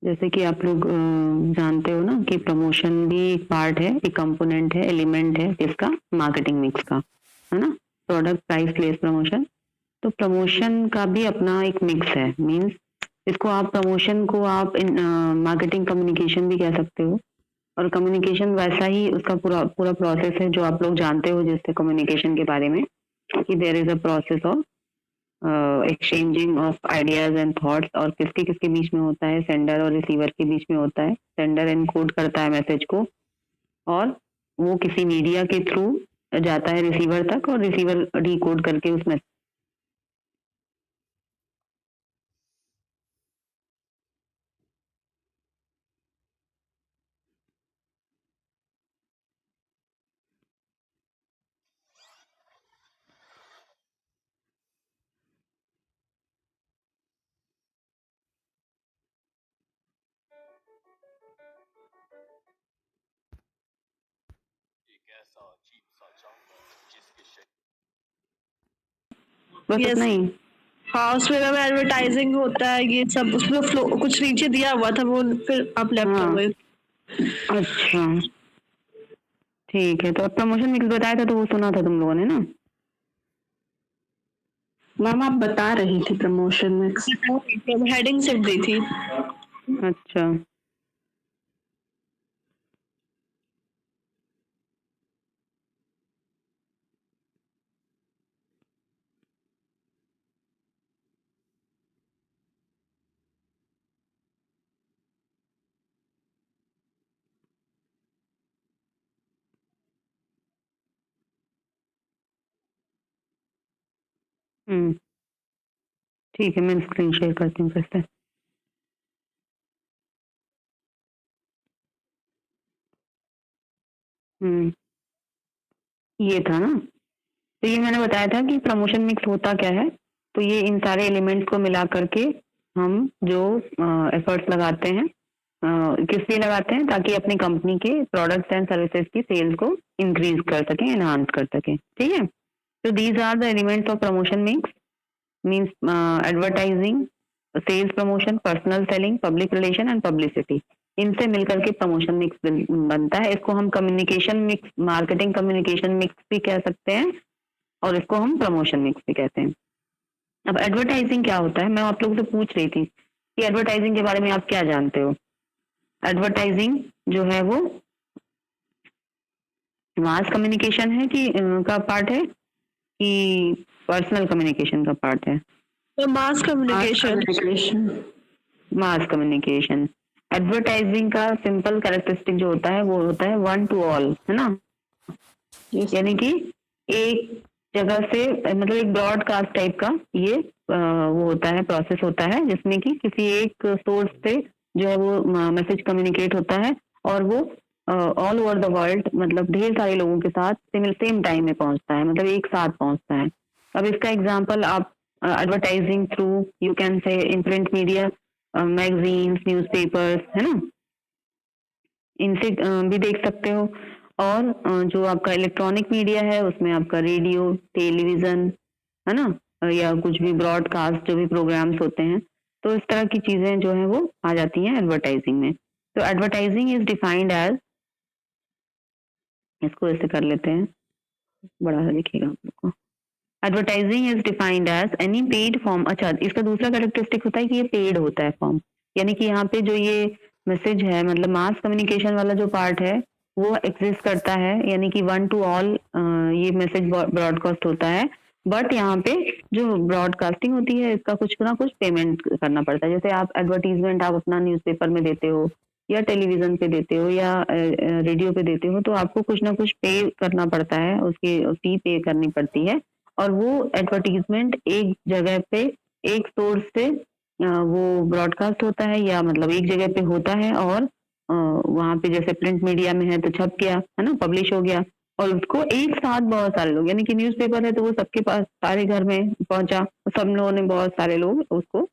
जैसे कि आप लोग जानते हो ना कि प्रमोशन भी एक पार्ट है, एक कंपोनेंट है, एलिमेंट है किसका, मार्केटिंग मिक्स का, है ना। प्रोडक्ट प्राइस प्लेस प्रमोशन, तो प्रमोशन का भी अपना एक मिक्स है। मींस इसको आप प्रमोशन को आप मार्केटिंग कम्युनिकेशन भी कह सकते हो, और कम्युनिकेशन वैसा ही उसका पूरा पूरा प्रोसेस है जो आप लोग जानते हो जिससे कम्युनिकेशन के बारे में, कि there is a process of exchanging of ideas and thoughts, और किसके किसके बीच में होता है, सेंडर और रिसीवर के बीच में होता है। सेंडर एनकोड करता है मैसेज को, और वो किसी मीडिया के थ्रू जाता है रिसीवर तक, और रिसीवर डिकोड करके उस मैसेज बस Yes. इतना ही। हाँ, उसमें ना एडवर्टाइजिंग होता है, ये सब उसमें फ्लो कुछ नीचे दिया हुआ था, वो फिर आप लेफ्ट हो हाँ गए। अच्छा ठीक है, तो अब प्रमोशन मिक्स बताया था तो वो सुना था तुम लोगों ने ना। मैम आप बता रही थी प्रमोशन मिक्स, हेडिंग सिर्फ दी थी। अच्छा ठीक है, मैं स्क्रीन शेयर करती हूँ फिर से। ये था ना, तो ये मैंने बताया था कि प्रमोशन मिक्स होता क्या है। तो ये इन सारे एलिमेंट्स को मिला करके हम जो एफर्ट्स लगाते हैं, किस लिए लगाते हैं, ताकि अपनी कंपनी के प्रोडक्ट्स एंड सर्विसेज की सेल्स को इंक्रीज कर सकें, एनहांस कर सकें। ठीक है, तो these are the elements of promotion mix. Means advertising, sales promotion, personal selling, public relation and publicity, इनसे मिलकर के प्रमोशन मिक्स बनता है। इसको हम communication mix, marketing communication mix भी कह सकते हैं, और इसको हम प्रमोशन मिक्स भी कहते हैं। अब एडवर्टाइजिंग क्या होता है, मैं आप लोगों से पूछ रही थी कि एडवर्टाइजिंग के बारे में आप क्या जानते हो। एडवर्टाइजिंग जो है वो मास कम्युनिकेशन है कि का पार्ट है, कि पर्सनल कम्युनिकेशन का पार्ट है। तो mass communication. Mass communication. Advertising का सिंपल कैरेक्टरिस्टिक जो होता है वो होता है वन टू ऑल, है ना। यानी कि एक जगह से, मतलब एक ब्रॉडकास्ट टाइप का ये वो होता है, प्रोसेस होता है, जिसमें कि किसी एक सोर्स से जो है वो मैसेज कम्युनिकेट होता है, और वो ऑल ओवर द वर्ल्ड, मतलब ढेर सारे लोगों के साथ सेम टाइम में पहुंचता है, मतलब एक साथ पहुंचता है। अब इसका एग्जांपल आप एडवर्टाइजिंग थ्रू यू कैन से in print media, magazines, newspapers, है ना, इनसे भी देख सकते हो। और जो आपका इलेक्ट्रॉनिक मीडिया है उसमें आपका रेडियो, टेलीविजन, है ना, या कुछ भी ब्रॉडकास्ट जो भी प्रोग्राम्स होते हैं, तो इस तरह की चीजें जो है वो आ जाती हैं एडवर्टाइजिंग में। तो एडवर्टाइजिंग इज डिफाइंड एज, इसको ऐसे कर लेते हैं, बड़ा सा दिखेगा आप लोग को। Advertising is defined as any paid form. अच्छा, इसका दूसरा कैरेक्टरिस्टिक होता है कि ये पेड होता है फॉर्म, यानी कि यहाँ पे जो ये मैसेज है, मतलब मास कम्युनिकेशन वाला जो पार्ट है वो एग्जिस्ट करता है, यानी कि वन टू ऑल ये मैसेज ब्रॉडकास्ट होता है। बट यहाँ पे जो ब्रॉडकास्टिंग होती है इसका कुछ ना कुछ पेमेंट करना पड़ता है। जैसे आप एडवर्टीजमेंट आप अपना न्यूज़पेपर में देते हो, या टेलीविजन पे देते हो, या रेडियो पे देते हो, तो आपको कुछ ना कुछ पे करना पड़ता है, उसकी फी पे करनी पड़ती है। और वो एडवर्टीजमेंट एक जगह पे, एक सोर्स से वो ब्रॉडकास्ट होता है, या मतलब एक जगह पे होता है, और वहां पे जैसे प्रिंट मीडिया में है तो छप गया, है ना, पब्लिश हो गया, और उसको एक साथ बहुत सारे लोग, यानी कि न्यूज़पेपर है तो वो सबके पास, सारे घर में पहुंचा, सब लोगों ने, बहुत सारे लोग उसको,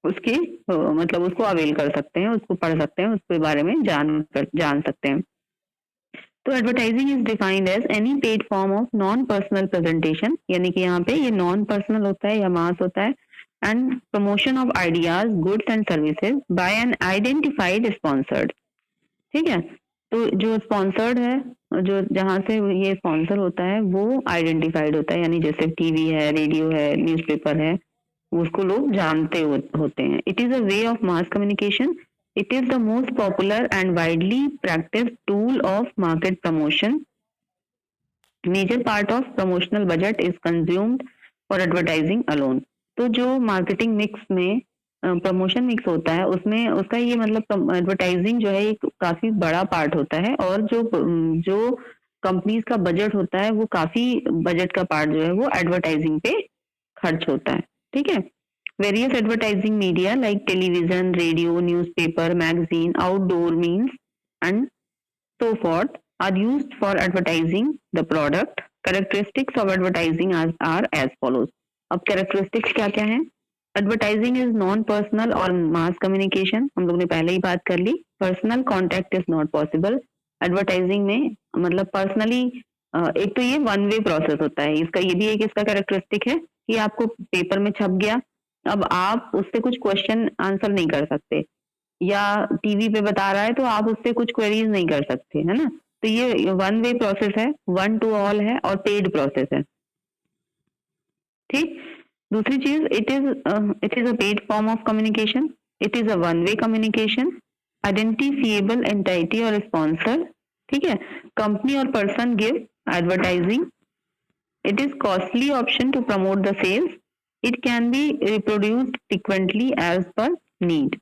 उसकी मतलब उसको अवेल कर सकते हैं, उसको पढ़ सकते हैं, उसके बारे में जान सकते हैं। तो advertising is defined as any paid form of non personal presentation, यानी कि यहाँ पे ये नॉन पर्सनल होता है या मास होता है, and promotion of ideas, goods and services by an identified sponsored. ठीक है, तो जो स्पॉन्सर्ड है, जो जहाँ से ये स्पॉन्सर होता है वो आइडेंटिफाइड होता है, यानी जैसे टीवी है, रेडियो है, न्यूज़पेपर है, उसको लोग जानते होते हैं. It is a way of mass communication. It is the most popular and widely practice tool of market promotion. Major part of promotional budget is consumed for advertising alone. तो जो marketing mix में promotion mix होता है उसमें उसका ये मतलब advertising जो है एक काफी बड़ा पार्ट होता है, और जो कंपनीज का बजट होता है वो काफी बजट का पार्ट जो है वो एडवर्टाइजिंग पे खर्च होता है. ठीक है. Various advertising media like television, radio, newspaper, magazine, outdoor means and so forth are used for advertising the product. Characteristics of advertising are as follows. अब characteristics क्या क्या हैं? Advertising is non-personal or mass communication. हम लोग ने पहले ही बात कर ली. Personal contact is not possible. Advertising में मतलब personally एक तो ये वन वे प्रोसेस होता है. इसका ये भी एक इसका कैरेक्टरिस्टिक है कि आपको पेपर में छप गया, अब आप उससे कुछ क्वेश्चन आंसर नहीं कर सकते, या टीवी पे बता रहा है तो आप उससे कुछ क्वेरीज नहीं कर सकते, है ना. तो ये वन वे प्रोसेस है, वन टू ऑल है और पेड प्रोसेस है. ठीक. दूसरी चीज, it is a paid form of communication. It is a one way communication. Identifiable entity और स्पॉन्सर. ठीक है. कंपनी और person give advertising. It is costly option to promote the sales. It can be reproduced frequently as per need.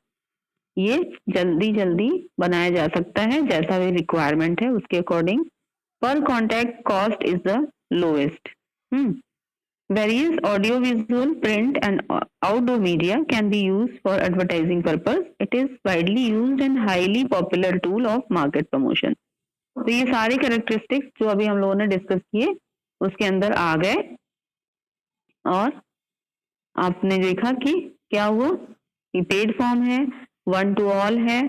ये जल्दी जल्दी बनाया जा सकता है जैसा भी रिक्वायरमेंट है उसके अकॉर्डिंग. पर contact cost is the lowest. Various audio visual, print and outdoor media can be used for advertising purpose. It is widely used and highly popular tool of market promotion. तो ये सारे characteristics जो अभी हम लोगों ने discuss किए उसके अंदर आ गए, और आपने देखा कि क्या हुआ. ये पेड फॉर्म है, वन टू ऑल है,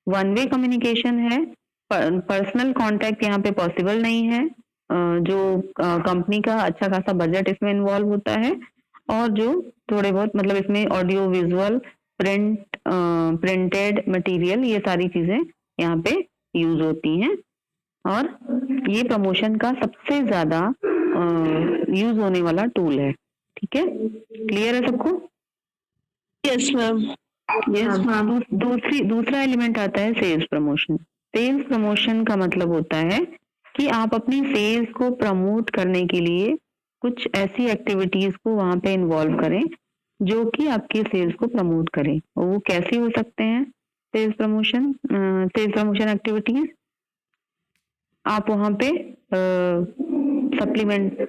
वन वे कम्युनिकेशन है, पर्सनल कांटेक्ट यहाँ पे पॉसिबल नहीं है, जो कंपनी का अच्छा खासा बजट इसमें इन्वॉल्व होता है, और जो थोड़े बहुत मतलब इसमें ऑडियो विजुअल, प्रिंटेड मटेरियल, ये सारी चीजें यहाँ पे यूज होती हैं. और ये प्रमोशन का सबसे ज्यादा यूज होने वाला टूल है. ठीक है, क्लियर है सबको? Yes ma'am. Yes ma'am. दूसरा एलिमेंट आता है सेल्स प्रमोशन. सेल्स प्रमोशन का मतलब होता है कि आप अपनी सेल्स को प्रमोट करने के लिए कुछ ऐसी एक्टिविटीज को वहां पे इन्वॉल्व करें जो कि आपकी सेल्स को प्रमोट करें. और वो कैसे हो सकते हैं सेल्स प्रमोशन एक्टिविटीज? आप वहां पे सप्लीमेंट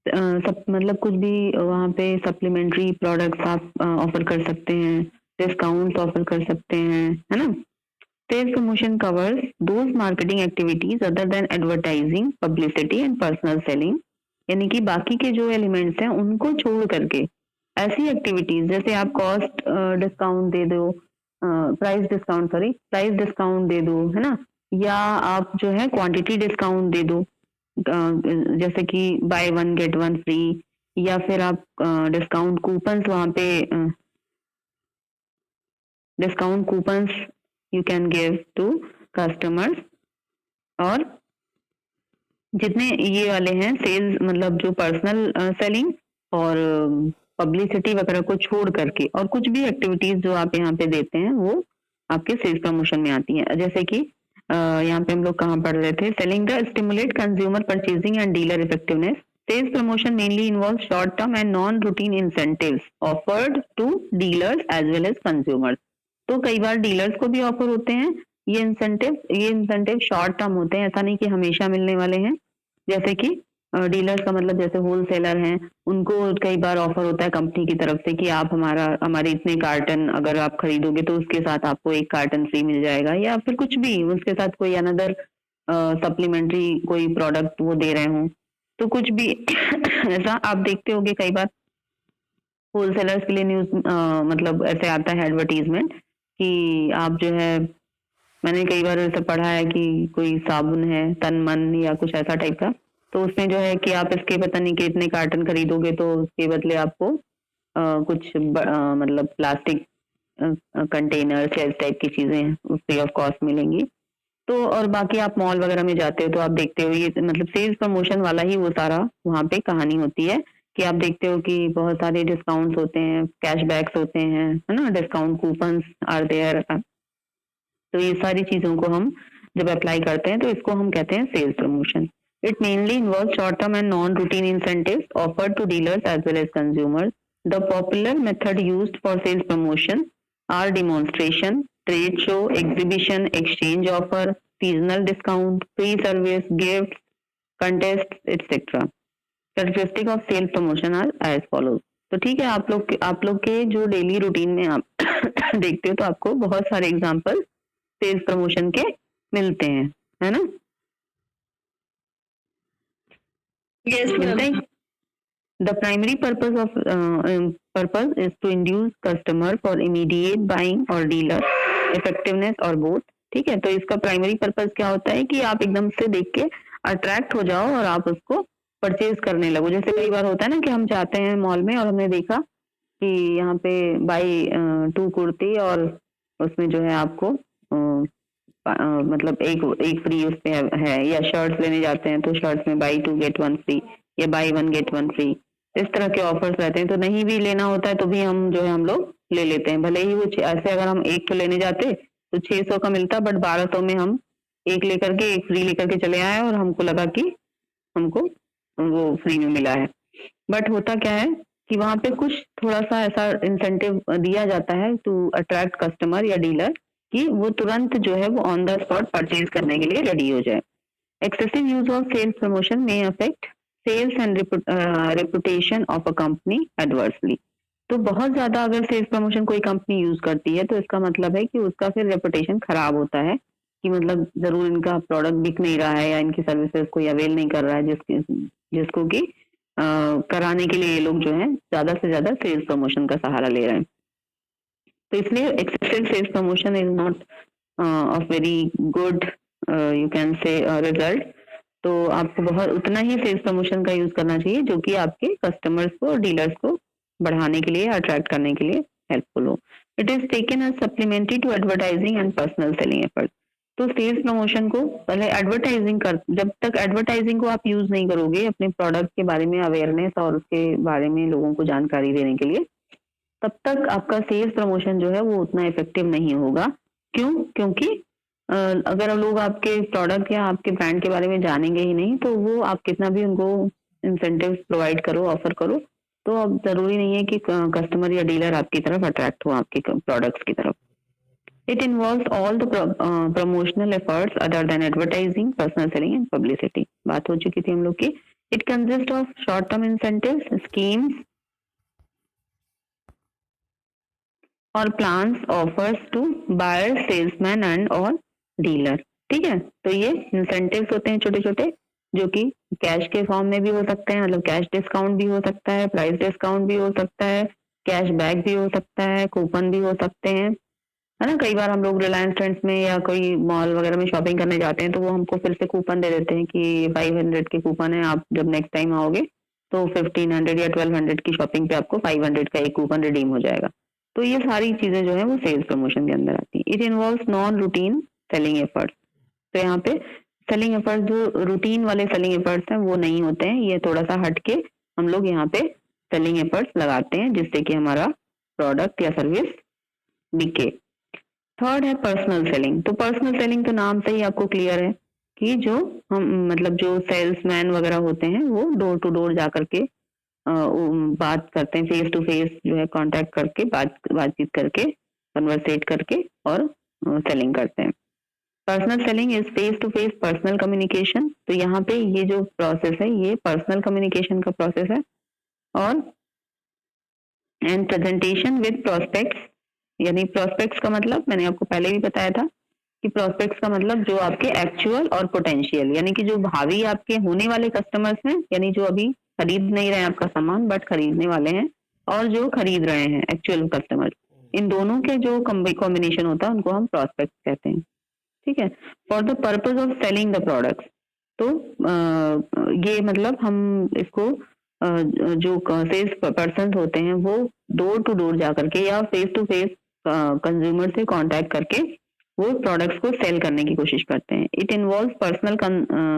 मतलब कुछ भी वहाँ पे सप्लीमेंट्री प्रोडक्ट्स आप ऑफर कर सकते हैं, डिस्काउंट्स ऑफर कर सकते हैं, है ना. Sales promotion covers those marketing activities other than advertising, publicity and personal selling. यानी कि बाकी के जो एलिमेंट्स हैं उनको छोड़ करके ऐसी एक्टिविटीज जैसे आप कॉस्ट डिस्काउंट दे दो, प्राइस डिस्काउंट दे दो, है ना, या आप जो है क्वांटिटी डिस्काउंट दे दो, जैसे कि buy one get one free, या फिर आप डिस्काउंट कूपन्स वहां पे discount coupons you can give to customers. और जितने ये वाले हैं सेल्स मतलब जो पर्सनल सेलिंग और पब्लिसिटी वगैरह को छोड़ करके और कुछ भी एक्टिविटीज जो आप यहाँ पे देते हैं वो आपके सेल्स प्रमोशन में आती हैं. जैसे कि यहाँ पे हम लोग कहाँ पढ़ रहे थे, selling the stimulate consumer purchasing and dealer effectiveness. Sales promotion mainly involve short term and non routine incentives offered to dealers as well as consumers. तो कई बार डीलर्स को भी ऑफर होते हैं ये इंसेंटिव शॉर्ट टर्म होते हैं, ऐसा नहीं कि हमेशा मिलने वाले हैं. जैसे कि डीलर्स का मतलब जैसे होलसेलर हैं, उनको कई बार ऑफर होता है कंपनी की तरफ से कि आप हमारे इतने कार्टन अगर आप खरीदोगे तो उसके साथ आपको एक कार्टन फ्री मिल जाएगा, या फिर कुछ भी उसके साथ कोई अनदर सप्लीमेंट्री कोई प्रोडक्ट वो दे रहे हों. तो कुछ भी ऐसा आप देखते होगे कई बार होलसेलर्स के लिए न्यूज मतलब ऐसे आता है एडवर्टीजमेंट कि आप जो है, मैंने कई बार ऐसा पढ़ा है कि कोई साबुन है तन मन या कुछ ऐसा टाइप का, तो उसमें जो है कि आप इसके पता नहीं कितने कार्टन खरीदोगे तो उसके बदले आपको कुछ मतलब प्लास्टिक कंटेनर्स या इस टाइप की चीजें फ्री ऑफ कॉस्ट मिलेंगी। तो और बाकी आप मॉल वगैरह में जाते हो तो आप देखते हो ये मतलब सेल्स प्रमोशन वाला ही वो सारा वहाँ पे कहानी होती है कि आप देखते हो कि बहुत सारे डिस्काउंट्स होते हैं, कैशबैक्स होते हैं, है ना, डिस्काउंट कूपन्स आर देयर। तो ये सारी चीजों को हम जब अप्लाई करते हैं तो इसको हम कहते हैं sales promotion. It mainly involve short term and non routine incentives offered to dealers as well as consumers. The popular method used for sales promotion are demonstration, trade show, exhibition, exchange offer, seasonal discount, free service, gift, contest etcetera. Characteristic of sales promotion are as follows. तो ठीक है, आप लोग के जो daily routine में आप देखते हो तो आपको बहुत सारे एग्जांपल सेल्स प्रमोशन के मिलते हैं, है ना? Yes, मिलते ma'am. हैं। The primary purpose is to induce customer for immediate buying or dealer effectiveness or both। ठीक है, तो इसका प्राइमरी पर्पस क्या होता है कि आप एकदम से देख के अट्रैक्ट हो जाओ और आप उसको परचेज करने लगो। जैसे कई बार होता है ना कि हम जाते हैं मॉल में और हमने देखा कि यहाँ पे बाई 2 कुर्ती और उसमें जो है आपको मतलब एक फ्री उस पे है, या शर्ट्स लेने जाते हैं तो शर्ट्स में बाई 2 गेट 1 फ्री या बाई 1 गेट 1 फ्री, इस तरह के ऑफर्स रहते हैं। तो नहीं भी लेना होता है तो भी हम जो है हम लोग ले लेते हैं, भले ही वो ऐसे अगर हम एक तो लेने जाते तो 600 का मिलता, बट 1200 में हम एक लेकर के एक फ्री लेकर के चले आए और हमको लगा कि हमको वो फ्री में मिला है। बट होता क्या है कि वहां पे कुछ थोड़ा सा ऐसा इंसेंटिव दिया जाता है टू अट्रैक्ट कस्टमर या डीलर कि वो तुरंत जो है वो ऑन द स्पॉट परचेज करने के लिए रेडी हो जाए। Excessive use of sales promotion में affect sales and reputation of a company adversely. तो बहुत ज्यादा अगर सेल्स प्रमोशन कोई कंपनी यूज करती है तो इसका मतलब है कि उसका फिर रेपुटेशन खराब होता है कि मतलब जरूर इनका प्रोडक्ट बिक नहीं रहा है या इनकी सर्विसेज कोई अवेल नहीं कर रहा है जिसको कि कराने के लिए ये लोग जो है ज्यादा से ज्यादा सेल्स प्रमोशन का सहारा ले रहे हैं। तो इसलिए excessive sales promotion is not of very good you can say result. तो आपको बहुत उतना ही सेल्स प्रमोशन का यूज करना चाहिए जो कि आपके कस्टमर्स को और डीलर्स को बढ़ाने के लिए, अट्रैक्ट करने के लिए हेल्पफुल हो। It is taken as supplementary to advertising and personal selling effort. तो सेल्स प्रमोशन को पहले जब तक एडवर्टाइजिंग को आप यूज नहीं करोगे अपने प्रोडक्ट के बारे में अवेयरनेस और उसके बारे में लोगों को जानकारी देने के लिए, तब तक आपका सेल्स प्रमोशन जो है वो उतना इफेक्टिव नहीं होगा। क्यों? क्योंकि अगर लोग आपके प्रोडक्ट या आपके ब्रांड के बारे में जानेंगे ही नहीं तो वो आप कितना भी उनको इंसेंटिव प्रोवाइड करो, ऑफर करो, तो अब जरूरी नहीं है कि कस्टमर या डीलर आपकी तरफ अट्रैक्ट हो आपके प्रोडक्ट्स की तरफ। It involves all the promotional efforts other than advertising, personal selling and publicity। बात हो चुकी थी हम लोग की। It consists of short-term incentives, schemes or plans, offers to buyers, salesman and or dealer। ठीक है, तो ये incentives होते हैं छोटे छोटे जो कि कैश के फॉर्म में भी हो सकते हैं, मतलब कैश डिस्काउंट भी हो सकता है, प्राइस डिस्काउंट भी हो सकता है, कैश बैक भी हो सकता है, कूपन भी हो सकते हैं, है ना। कई बार हम लोग रिलायंस ट्रेंड्स में या कोई मॉल वगैरह में शॉपिंग करने जाते हैं तो वो हमको फिर से कूपन दे देते हैं कि 500 के कूपन है, आप जब नेक्स्ट टाइम आओगे तो 1500 या 1200 की शॉपिंग पे आपको 500 का एक कूपन रिडीम हो जाएगा। तो ये सारी चीजें जो है वो सेल्स प्रमोशन के अंदर आती है। It involves non routine selling efforts. तो यहाँ पे सेलिंग एफर्ट्स जो रूटीन वाले सेलिंग एफर्ट्स हैं वो नहीं होते हैं, ये थोड़ा सा हट के हम लोग यहाँ पे सेलिंग एफर्ट्स लगाते हैं जिससे कि हमारा प्रोडक्ट या सर्विस बिके। थर्ड है पर्सनल सेलिंग। तो पर्सनल सेलिंग तो नाम से ही आपको क्लियर है कि जो हम मतलब जो सेल्समैन वगैरह होते हैं वो डोर टू डोर जा करके बात करते हैं, फेस टू फेस जो है कांटेक्ट करके बातचीत करके कन्वर्सेट करके और सेलिंग करते हैं। Personal selling is face to face personal communication. तो यहाँ पे ये जो प्रोसेस है ये पर्सनल कम्युनिकेशन का प्रोसेस है। और एंड प्रेजेंटेशन विद प्रोस्पेक्ट्स, यानी प्रोस्पेक्ट्स का मतलब मैंने आपको पहले भी बताया था कि प्रोस्पेक्ट्स का मतलब जो आपके एक्चुअल और पोटेंशियल, यानी कि जो भावी आपके होने वाले कस्टमर्स हैं, यानी जो अभी खरीद नहीं रहे हैं आपका सामान बट खरीदने वाले हैं, और जो खरीद रहे हैं एक्चुअल कस्टमर, इन दोनों के जो कॉम्बिनेशन होता है उनको हम प्रोस्पेक्ट कहते हैं। ठीक है, for the purpose of selling the products. तो ये मतलब हम इसको जो सेल्स पर्सन होते हैं वो डोर टू डोर जा करके या फेस टू फेस कंज्यूमर से कांटेक्ट करके वो प्रोडक्ट्स को सेल करने की कोशिश करते हैं। It involve personal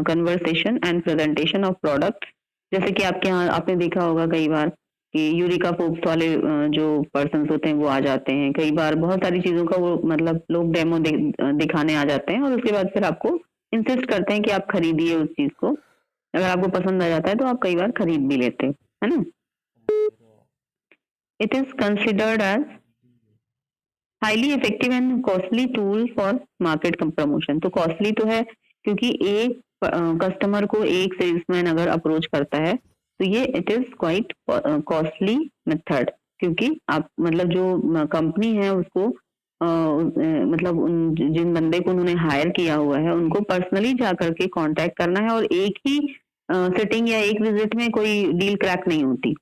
conversation and presentation of product. जैसे कि आपके यहाँ आपने देखा होगा कई बार कि यूरिका फोक्स वाले जो पर्सन होते हैं वो आ जाते हैं, कई बार बहुत सारी चीजों का वो मतलब लोग डेमो दिखाने आ जाते हैं और उसके बाद फिर आपको इंसिस्ट करते हैं कि आप खरीदिए उस चीज को। अगर आपको पसंद आ जाता है तो आप कई बार खरीद भी लेते हो, है ना। It is considered as highly effective and costly tool for market promotion. तो कॉस्टली तो है क्योंकि एक कस्टमर को एक सेल्समैन अगर अप्रोच करता है तो ये it is quite costly method, क्योंकि आप मतलब जो कंपनी है उसको मतलब जिन बंदे को उन्होंने हायर किया हुआ है उनको पर्सनली जा करके कांटेक्ट करना है और एक ही सिटिंग या एक विजिट में कोई डील क्रैक नहीं होती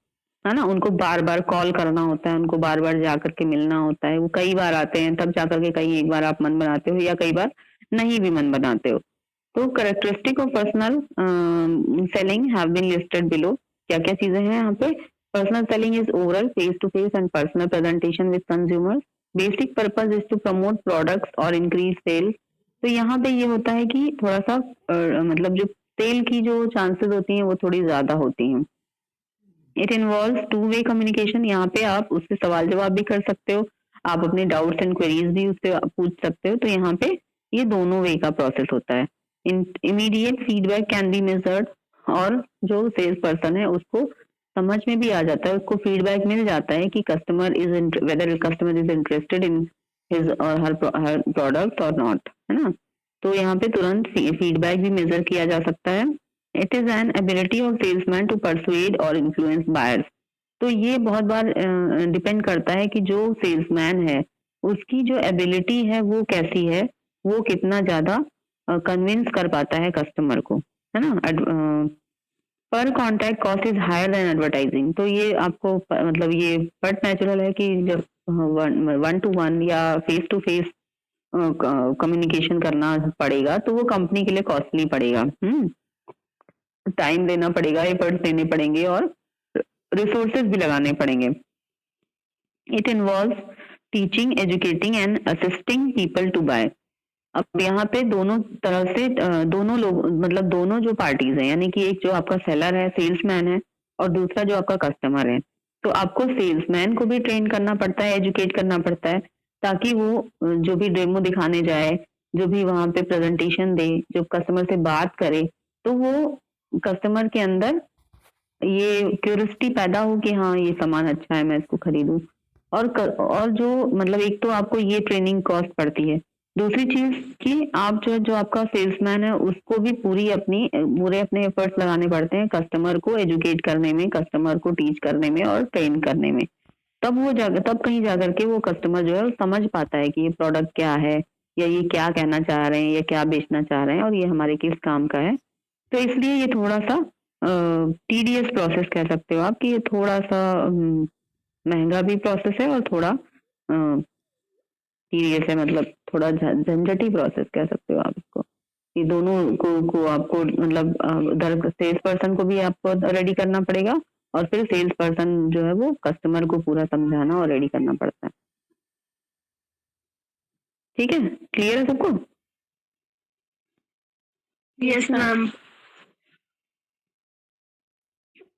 है ना। उनको बार बार कॉल करना होता है, उनको बार बार जा करके मिलना होता है। वो कई बार आते हैं तब जा करके कहीं एक बार आप मन बनाते हो या कई बार नहीं भी मन बनाते हो। तो characteristic of personal selling have been listed below. क्या क्या चीजें हैं यहाँ पे? Personal selling is overall face to face and personal presentation with consumers. Basic purpose is to promote products और इंक्रीज सेल। तो यहाँ पे ये होता है कि थोड़ा सा मतलब जो सेल की जो चांसेस होती हैं वो थोड़ी ज्यादा होती हैं। It involve two way communication. यहाँ पे आप उससे सवाल जवाब भी कर सकते हो, आप अपने डाउट्स एंड क्वेरीज भी उससे पूछ सकते हो। तो यहाँ पे ये दोनों वे का प्रोसेस होता है। Immediate feedback can be measured, और जो सेल्स पर्सन है उसको समझ में भी आ जाता है, उसको फीडबैक मिल जाता है कि customer is whether customer is interested in his और हर प्रोडक्ट और नॉट, है ना। तो यहाँ पे तुरंत फीडबैक भी मेजर किया जा सकता है। It is an ability of salesman to persuade और इन्फ्लुएंस बायर्स। तो ये बहुत बार डिपेंड करता है कि जो सेल्समैन है उसकी जो एबिलिटी है वो कैसी है, वो कितना ज्यादा कन्विंस कर पाता है कस्टमर को, है ना। पर contact cost is higher than advertising. तो ये आपको मतलब ये बट नेचुरल है कि जब वन टू वन या फेस टू फेस कम्युनिकेशन करना पड़ेगा तो वो कंपनी के लिए कॉस्टली पड़ेगा। टाइम देना पड़ेगा, एफर्ट्स देने पड़ेंगे और रिसोर्सेज भी लगाने पड़ेंगे। It involve teaching, educating and assisting people to buy. अब यहाँ पे दोनों तरह से दोनों लोग मतलब दोनों जो पार्टीज हैं, यानी कि एक जो आपका सेलर है, सेल्समैन है, और दूसरा जो आपका कस्टमर है। तो आपको सेल्समैन को भी ट्रेन करना पड़ता है, एजुकेट करना पड़ता है, ताकि वो जो भी डेमो दिखाने जाए, जो भी वहां पे प्रेजेंटेशन दे, जो कस्टमर से बात करे, तो वो कस्टमर के अंदर ये क्यूरियोसिटी पैदा हो कि हाँ ये सामान अच्छा है, मैं इसको खरीदूं। और जो मतलब एक तो आपको ये ट्रेनिंग कॉस्ट पड़ती है, दूसरी चीज कि आप जो आपका सेल्समैन है उसको भी पूरे अपने एफर्ट्स लगाने पड़ते हैं कस्टमर को एजुकेट करने में, कस्टमर को टीच करने में और ट्रेन करने में। तब कहीं जाकर के वो कस्टमर जो है वो समझ पाता है कि ये प्रोडक्ट क्या है, या ये क्या कहना चाह रहे हैं, या क्या बेचना चाह रहे हैं, और ये हमारे किस काम का है। तो इसलिए ये थोड़ा सा टीडीएस प्रोसेस कह सकते हो आप, कि ये थोड़ा सा महंगा भी प्रोसेस है और थोड़ा टीडीएस है, मतलब थोड़ा झंझटी प्रोसेस कह सकते हो आप इसको। ये दोनों को आपको मतलब उधर सेल्स पर्सन को भी आपको रेडी करना पड़ेगा, और फिर सेल्स पर्सन जो है वो कस्टमर को पूरा समझाना और रेडी करना पड़ता है। ठीक है, क्लियर है सबको? Yes ma'am.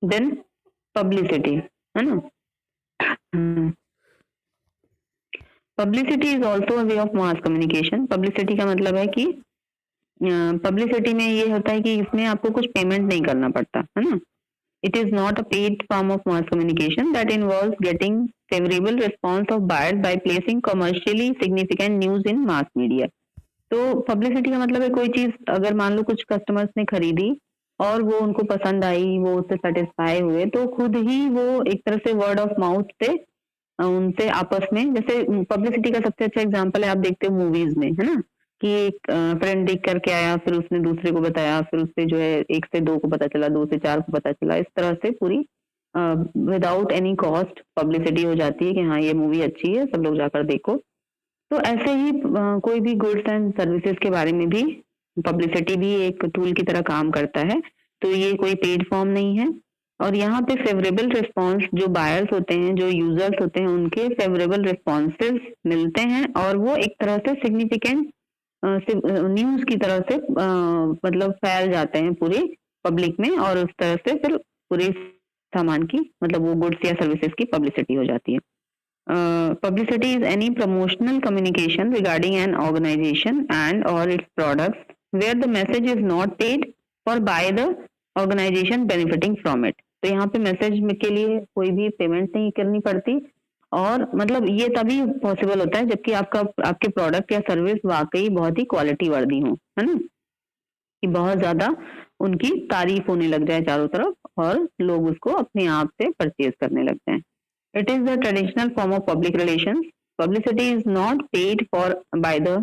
देन पब्लिसिटी, है ना। Publicity is also a way of mass communication. Publicity का मतलब है कि पब्लिसिटी में ये होता है कि इसमें आपको कुछ पेमेंट नहीं करना पड़ता, है ना। It is not a paid form of mass communication that involves getting favourable response of buyers by placing commercially significant news in mass media. तो पब्लिसिटी का मतलब है कोई चीज अगर मान लो कुछ कस्टमर्स ने खरीदी और वो उनको पसंद आई, वो उससे सेटिस्फाई हुए, तो खुद ही वो एक तरह से वर्ड ऑफ माउथ से उनसे आपस में, जैसे पब्लिसिटी का सबसे अच्छा एग्जांपल है आप देखते हो मूवीज में, है ना, कि एक फ्रेंड देख करके आया, फिर उसने दूसरे को बताया, फिर उससे जो है 1 से 2 को पता चला, 2 से 4 को पता चला। इस तरह से पूरी विदाउट एनी कॉस्ट पब्लिसिटी हो जाती है कि हाँ ये मूवी अच्छी है, सब लोग जाकर देखो। तो ऐसे ही कोई भी गुड्स एंड सर्विसेज के बारे में भी पब्लिसिटी भी एक टूल की तरह काम करता है, तो ये कोई पेड फॉर्म नहीं है। और यहाँ पे फेवरेबल रिस्पॉन्स जो बायर्स होते हैं, जो यूजर्स होते हैं, उनके फेवरेबल रिस्पॉन्सेज मिलते हैं और वो एक तरह से सिग्निफिकेंट न्यूज की तरह से मतलब फैल जाते हैं पूरी पब्लिक में, और उस तरह से फिर पूरे सामान की मतलब वो गुड्स या सर्विसेज की पब्लिसिटी हो जाती है। Publicity is any promotional communication regarding an organization and or its products where the message is not paid or by the organization benefiting from it. तो यहाँ पे मैसेज के लिए कोई भी पेमेंट नहीं करनी पड़ती, और मतलब ये तभी पॉसिबल होता है जबकि आपके प्रोडक्ट या सर्विस वाकई बहुत ही क्वालिटी वर्दी हो, है ना, कि बहुत ज्यादा उनकी तारीफ होने लग जाए चारों तरफ और लोग उसको अपने आप से परचेज करने लगते हैं। It is the traditional form of public relations. Publicity is not paid for by the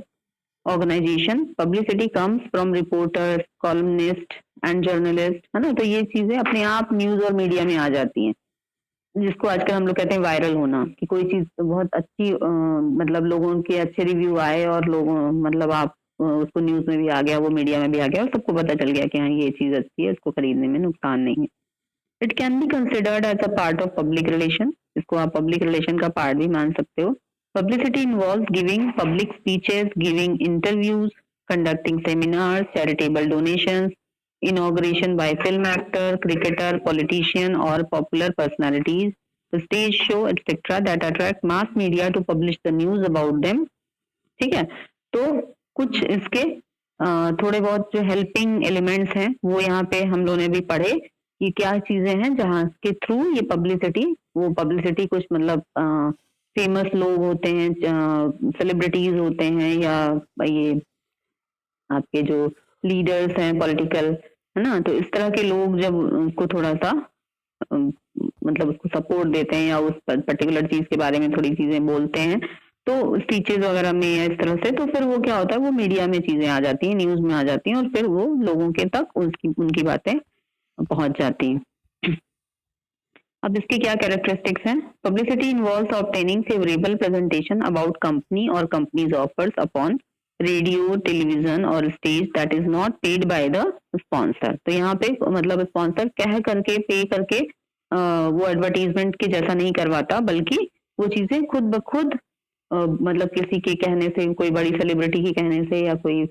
organization. Publicity comes from reporters, columnists and journalists, है ना। तो ये चीजें अपने आप न्यूज और मीडिया में आ जाती हैं, जिसको आजकल हम लोग कहते हैं वायरल होना, कि कोई चीज बहुत अच्छी मतलब लोगों के अच्छे रिव्यू आए और लोगों मतलब आप उसको न्यूज में भी आ गया, वो मीडिया में भी आ गया और सबको पता चल गया कि हाँ ये चीज अच्छी है, इसको खरीदने में नुकसान नहीं है। It can be considered as a part of public relation, इसको आप पब्लिक रिलेशन का पार्ट भी मान सकते हो। Publicity involve giving public speeches, giving interviews, conducting seminars, charitable donations, inauguration by film actor, cricketer, politician or popular personalities, the stage show, etc. that attract mass media to publish the news about them। ठीक है, तो कुछ इसके थोड़े बहुत जो helping elements हैं वो यहाँ पे हम लोगों ने भी पढ़े कि क्या चीजें हैं जहाँ के थ्रू ये पब्लिसिटी कुछ मतलब फेमस लोग होते हैं, सेलिब्रिटीज होते हैं, या ये आपके जो लीडर्स हैं पॉलिटिकल, है ना, तो इस तरह के लोग जब उसको थोड़ा सा मतलब उसको सपोर्ट देते हैं या उस पर्टिकुलर चीज के बारे में थोड़ी चीजें बोलते हैं तो स्पीचेस वगैरह में या इस तरह से, तो फिर वो क्या होता है, वो मीडिया में चीजें आ जाती हैं, न्यूज में आ जाती हैं और फिर वो लोगों के तक उनकी बातें पहुंच जाती हैं। अब इसके क्या कैरेक्टरिस्टिक्स हैं? Publicity involves obtaining favourable presentation about company और companies offers upon radio, television और stage that is not paid by the sponsor. तो यहाँ पे मतलब स्पॉन्सर कह करके पे करके वो एडवर्टीजमेंट के जैसा नहीं करवाता, बल्कि वो चीजें खुद ब खुद मतलब किसी के कहने से, कोई बड़ी सेलिब्रिटी के कहने से या कोई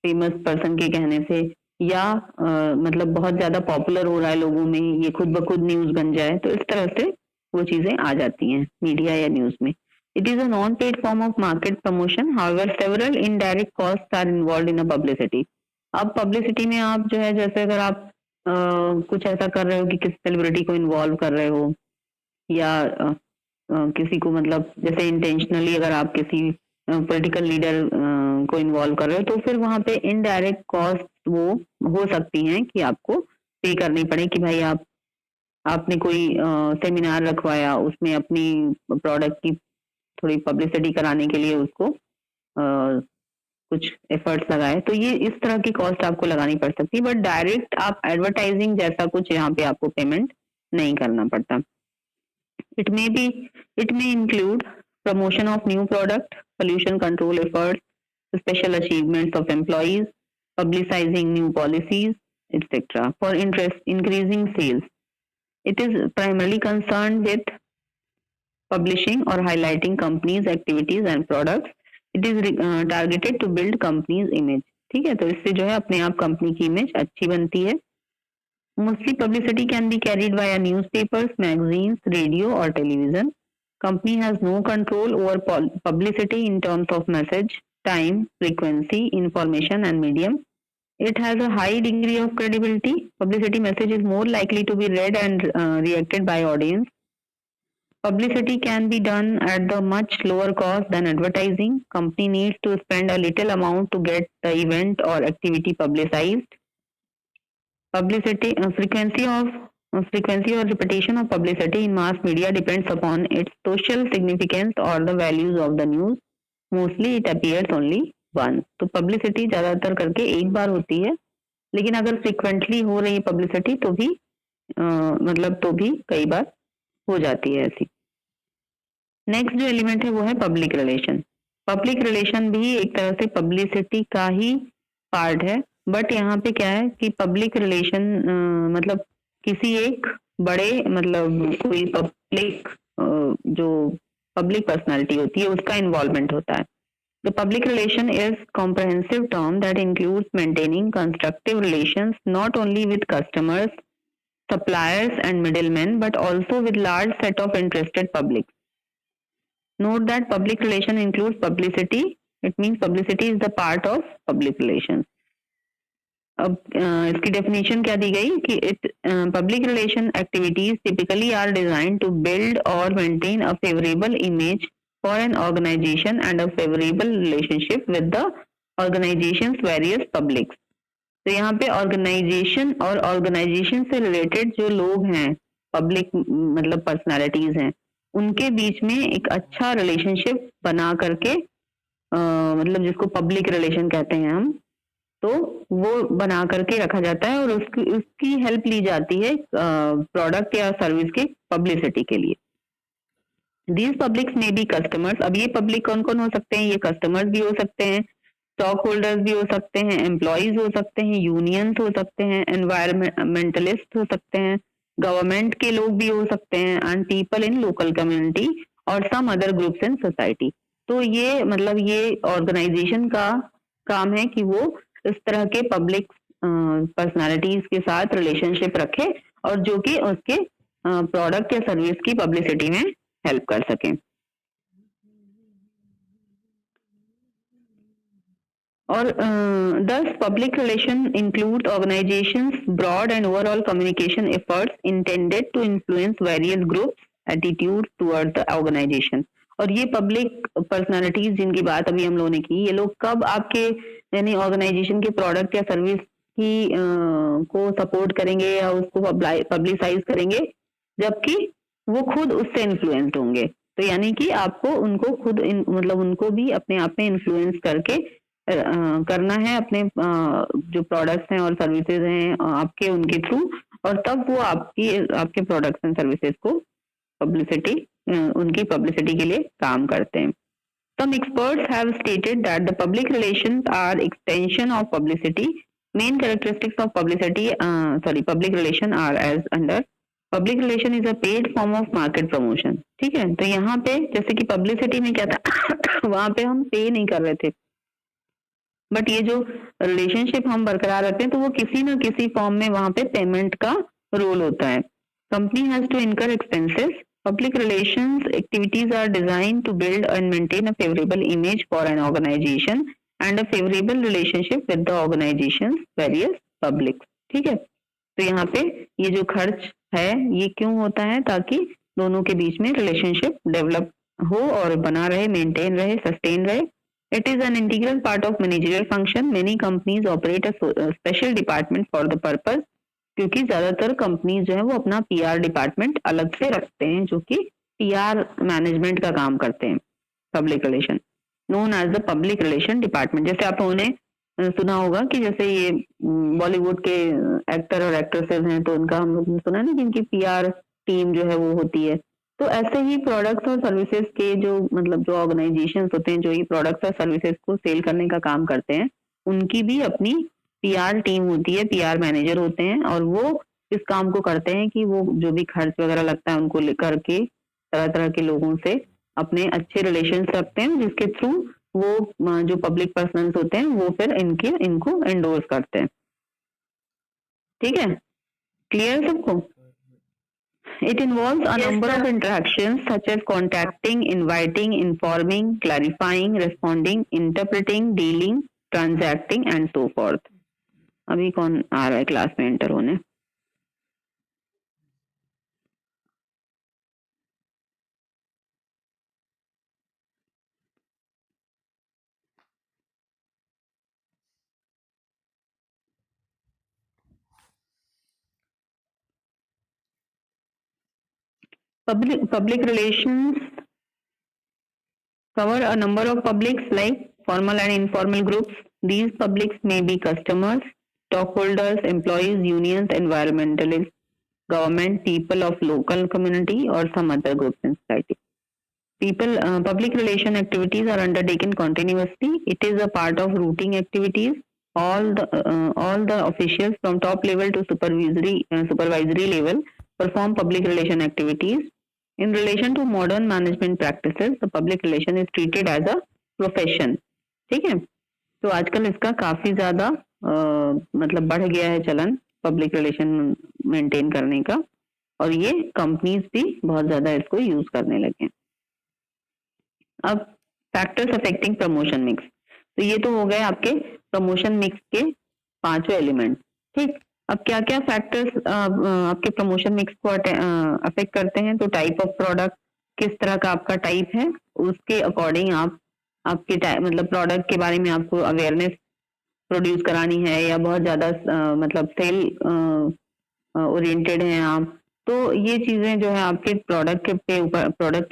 फेमस पर्सन के कहने से, या मतलब बहुत ज्यादा पॉपुलर हो रहा है लोगों में, ये खुद ब खुद न्यूज बन जाए, तो इस तरह से वो चीजें आ जाती हैं मीडिया या न्यूज में। It is a non-paid form of market promotion. However, several indirect costs are involved in a publicity. अब पब्लिसिटी में आप जो है, जैसे अगर आप कुछ ऐसा कर रहे हो कि किसी सेलिब्रिटी को इन्वॉल्व कर रहे हो या किसी को मतलब जैसे इंटेंशनली अगर आप किसी पॉलिटिकल लीडर को इन्वॉल्व कर रहे हो, तो फिर वहां पे इनडायरेक्ट कॉस्ट वो हो सकती हैं कि आपको पे करनी पड़े कि भाई आपने कोई सेमिनार रखवाया, उसमें अपनी प्रोडक्ट की थोड़ी पब्लिसिटी कराने के लिए उसको कुछ एफर्ट्स लगाए, तो ये इस तरह की कॉस्ट आपको लगानी पड़ सकती है, बट डायरेक्ट आप एडवर्टाइजिंग जैसा कुछ यहाँ पे आपको पेमेंट नहीं करना पड़ता। It may include promotion of new product, pollution control efforts, special achievements of employees, पब्लिसाइजिंग new policies etc. for increasing sales. It is primarily concerned with publishing or highlighting companies' activities and products. It is targeted to build companies' image. ठीक है, तो इससे जो है अपने आप company की image अच्छी बनती है। Mostly publicity can be carried via newspapers, magazines, radio or television. Company has no control over publicity in terms of message, time, frequency, information and medium. It has a high degree of credibility. Publicity message is more likely to be read and reacted by audience. Publicity can be done at the much lower cost than advertising. Company needs to spend a little amount to get the event or activity publicized. Publicity frequency or repetition of publicity in mass media depends upon its social significance or the values of the news. Mostly it appears only once. तो publicity ज्यादातर करके एक बार होती है, लेकिन अगर frequently हो रही है पब्लिसिटी तो भी मतलब तो भी कई बार हो जाती है ऐसी। नेक्स्ट जो एलिमेंट है वो है पब्लिक रिलेशन। पब्लिक रिलेशन भी एक तरह से पब्लिसिटी का ही पार्ट है, बट यहाँ पे क्या है कि पब्लिक रिलेशन मतलब किसी एक बड़े मतलब कोई पब्लिक जो पब्लिक पर्सनालिटी होती है उसका इन्वॉल्वमेंट होता है. The public relation is comprehensive term that includes maintaining constructive relations not only with customers, suppliers and middlemen but also with large set of interested public. Note that public relation includes publicity. It means publicity is the part of public relations. अब इसकी definition क्या दी गई कि public relation activities typically are design to build और maintain a favourable image for an organization and a favorable relationship with the organization's various publics. तो यहाँ पे ऑर्गेनाइजेशन और ऑर्गेनाइजेशन से रिलेटेड जो लोग हैं पब्लिक मतलब पर्सनालिटीज हैं उनके बीच में एक अच्छा रिलेशनशिप बना करके मतलब जिसको पब्लिक रिलेशन कहते हैं हम, तो वो बना करके रखा जाता है और उसकी हेल्प ली जाती है प्रोडक्ट या सर्विस की पब्लिसिटी के लिए. These publics may be customers. अब ये पब्लिक कौन कौन हो सकते हैं? ये कस्टमर्स भी हो सकते हैं, स्टॉक होल्डर्स भी हो सकते हैं, एम्प्लॉयज हो सकते हैं, यूनियंस हो सकते हैं, एनवायरमेंटलिस्ट हो सकते हैं, गवर्नमेंट के लोग भी हो सकते हैं and people in local community और some other groups in society. तो ये मतलब ये ऑर्गेनाइजेशन का काम है कि वो इस तरह के पब्लिक पर्सनालिटीज के साथ रिलेशनशिप रखे और जो कि उसके प्रोडक्ट या सर्विस की पब्लिसिटी में हेल्प कर सकें. और thus public relation includes organizations broad and overall communication efforts intended to influence various groups attitude towards the organization. और ये पब्लिक पर्सनालिटीज जिनकी बात अभी हम लोगों ने की, ये लोग कब आपके यानी ऑर्गेनाइजेशन के प्रोडक्ट या सर्विस की को सपोर्ट करेंगे या उसको पब्लिसाइज करेंगे जबकि वो खुद उससे इन्फ्लुएंस्ड होंगे. तो यानी कि आपको उनको खुद मतलब उनको भी अपने आप में इन्फ्लुएंस करके करना है अपने जो प्रोडक्ट्स हैं और सर्विसेज हैं आपके उनके थ्रू, और तब वो आपके प्रोडक्ट्स एंड सर्विसेज को पब्लिसिटी उनकी पब्लिसिटी के लिए काम करते हैं. Some experts have stated that the public relations are extension of publicity. Main characteristics of public relation are as under. Public relation is a paid form of market promotion. ठीक है, तो यहाँ पे जैसे कि पब्लिसिटी में क्या था वहां पे हम पे नहीं कर रहे थे, बट ये जो रिलेशनशिप हम बरकरार रखते हैं तो वो किसी न किसी फॉर्म में वहां पे पेमेंट का रोल होता है. Company has to incur expenses. Public relations activities are design to build and maintain a favourable image for an organisation and a favourable relationship with the organisation various public. ठीक है, तो यहाँ पे ये जो खर्च है ये क्यों होता है? ताकि दोनों के बीच में रिलेशनशिप डेवलप हो और बना रहे, मेंटेन रहे, सस्टेन रहे. It is an integral part of managerial function. Many companies operate a special department for the purpose, क्योंकि ज्यादातर कंपनीज जो है वो अपना पीआर डिपार्टमेंट अलग से रखते हैं जो कि पीआर मैनेजमेंट का काम करते हैं. Public relation known as the public relation department. जैसे आप उन्हें सुना होगा कि जैसे ये बॉलीवुड के एक्टर और एक्ट्रेसेस हैं तो उनका हम लोग ने सुना ना जिनकी पीआर टीम जो है वो होती है. तो ऐसे ही प्रोडक्ट्स और सर्विसेज के जो मतलब जो ऑर्गेनाइजेशंस होते हैं जो ये प्रोडक्ट्स और सर्विसेज को सेल करने का काम करते हैं उनकी भी अपनी पीआर टीम होती है, पीआर मैनेजर होते हैं और वो इस काम को करते हैं कि वो जो भी खर्च वगैरह लगता है उनको लेकर के तरह तरह के लोगों से अपने अच्छे रिलेशन रखते हैं जिसके थ्रू वो जो पब्लिक पर्सनस होते हैं वो फिर इनको एंडोर्स करते हैं. ठीक है, क्लियर सबको? It involves a number of interactions such as contacting, inviting, informing, clarifying, responding, interpreting, dealing, transacting and so forth. अभी कौन आ रहा है क्लास में एंटर होने? Public relations cover a number of publics like formal and informal groups. These publics may be customers, stockholders, employees, unions, environmentalists, government, people of local community, or some other groups in society. Public relation activities are undertaken continuously. It is a part of routine activities all the officials from top level to supervisory level perform public relation activities. In relation to modern management practices, the public relation is treated as a profession. ठीक है, तो आजकल इसका काफी ज्यादा मतलब बढ़ गया है चलन पब्लिक रिलेशन मेंटेन करने का, और ये कंपनीज भी बहुत ज्यादा इसको यूज करने लगे हैं। अब फैक्टर्स अफेक्टिंग प्रमोशन मिक्स, तो ये तो हो गए आपके प्रमोशन मिक्स के पांचों एलिमेंट। ठीक, अब क्या क्या फैक्टर्स आपके प्रमोशन मिक्स को अफेक्ट करते हैं? तो टाइप ऑफ प्रोडक्ट, किस तरह का आपका टाइप है, उसके अकॉर्डिंग आप आपके मतलब प्रोडक्ट के बारे में आपको अवेयरनेस प्रोड्यूस करानी है, या बहुत ज्यादा मतलब सेल ओरिएंटेड हैं आप, तो ये चीजें जो है आपके प्रोडक्ट